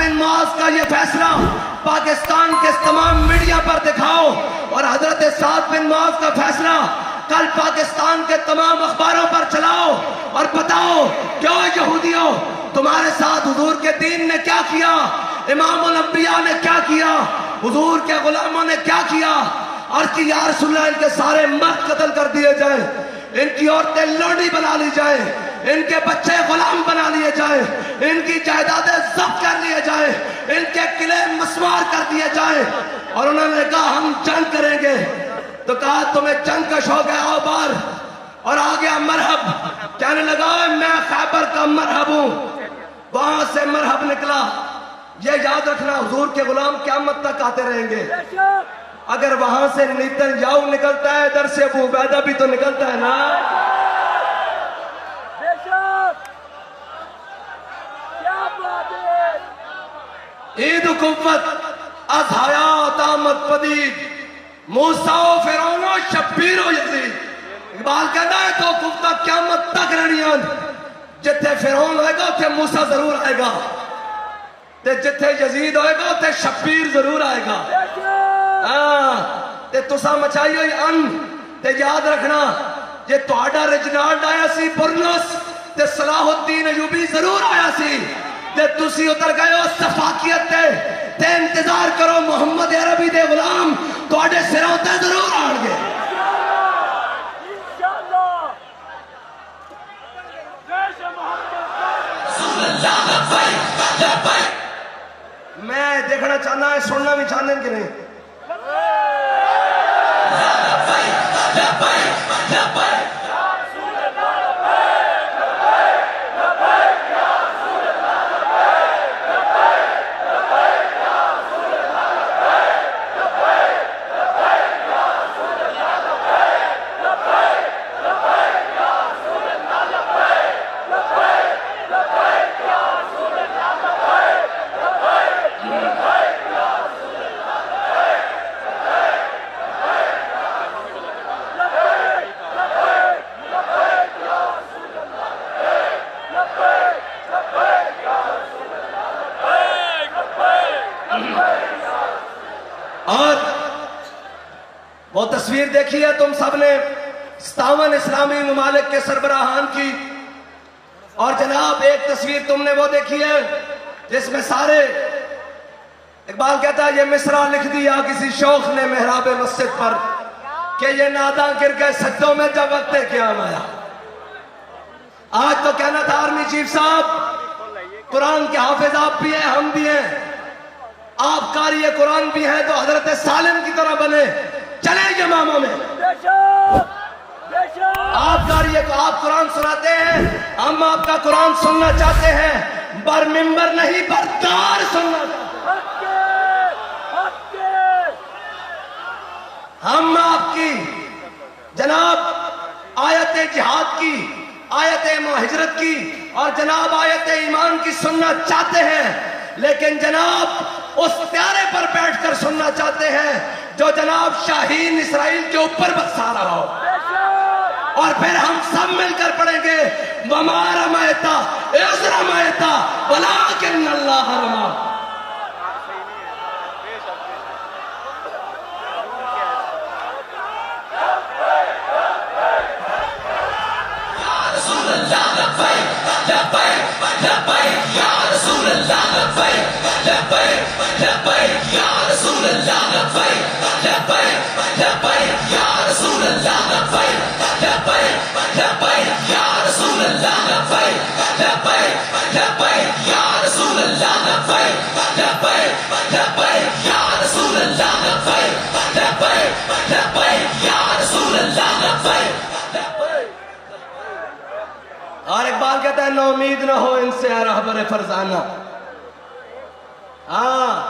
بن معاذ کا یہ فیصلہ پاکستان کے تمام میڈیا پر دکھاؤ، اور حضرت سعد بن معاذ کا فیصلہ کل پاکستان کے تمام اخباروں پر چلاؤ اور بتاؤ کیوں یہودیوں تمہارے ساتھ حضور کے دین نے کیا کیا، امام الانبیاء نے کیا کیا، حضور کے غلاموں نے کیا کیا، اور کہ یا رسول اللہ ان کے سارے مرد قتل کر دیے جائیں، ان کی عورتیں لونڈی بنا لی جائیں، ان کے بچے غلام بنا لیے جائیں، ان کی جائیدادیں ضبط کر لیے جائیں، ان کے قلعے مسمار کر دیے جائیں، اور انہوں نے کہا ہم جنگ کریں گے۔ تو کہا تمہیں جنگ کا شوق ہے، آؤ باہر، اور آ گیا مرحب، کہنے لگا میں خیبر کا مرحب ہوں، وہاں سے مرحب نکلا۔ یہ یاد رکھنا حضور کے غلام قیامت تک آتے رہیں گے۔ اگر وہاں سے نیتن یاہو نکلتا ہے، ادھر سے ابو عبیدہ بھی تو نکلتا ہے نا۔ عید و قوت از حیات آمد پدید، موسیٰ و فرعون و شبیر و یزید۔ اقبال کہتا ہے تو قوتہ قیامت تک رہنیاں، جتھے فرعون ہوئے گا اتھے موسیٰ ضرور آئے گا، تے جتھے یزید ہوئے گا اتھے شبیر ضرور آئے گا۔ تے تسا مچائی ہوئی تے یاد رکھنا یہ تہاڈا رجنالڈ آیا سی برنس، تے صلاح الدین ایوبی ضرور آیا سی، تے تسی اتر گئے ہو صفاقیت تے انتظار کرو محمد عربی دے غلام تہاڈے سروں تے ضرور آن گے۔ میں دیکھنا چاہنا ہے، سننا بھی چاہنے کہ نہیں؟ اور وہ تصویر دیکھی ہے تم سب نے 57 اسلامی ممالک کے سربراہان کی، اور جناب ایک تصویر تم نے وہ دیکھی ہے جس میں سارے، اقبال کہتا ہے یہ مصرع لکھ دیا کسی شوخ نے محراب مسجد پر کہ یہ ناداں گر گئے سجدوں میں جب وقت قیام آیا۔ آج تو کہنا تھا آرمی چیف صاحب قرآن کے حافظ آپ بھی ہیں، ہم بھی ہیں، آپ قاری قرآن بھی ہیں، تو حضرت سالم کی طرح بنے، چلیں یمامہ میں۔ آپ قاری آپ قرآن سناتے ہیں، ہم آپ کا قرآن سننا چاہتے ہیں، بر ممبر نہیں بردار سننا چاہتے ہیں۔ ہم آپ کی جناب آیت جہاد کی، آیت ہجرت کی، اور جناب آیت ایمان کی سننا چاہتے ہیں، لیکن جناب اس پیارے پر بیٹھ کر سننا چاہتے ہیں جو جناب شاہین اسرائیل کے اوپر برسا رہا ہو، اور پھر ہم سب مل کر پڑھیں گے وَمَا رَمَيْتَ إِذْ رَمَيْتَ وَلَٰكِنَّ اللَّهَ رَمَىٰ۔ اور اقبال کہتا ہے نو امید نہ ہو ان سے رہبر فرزانہ۔ ہاں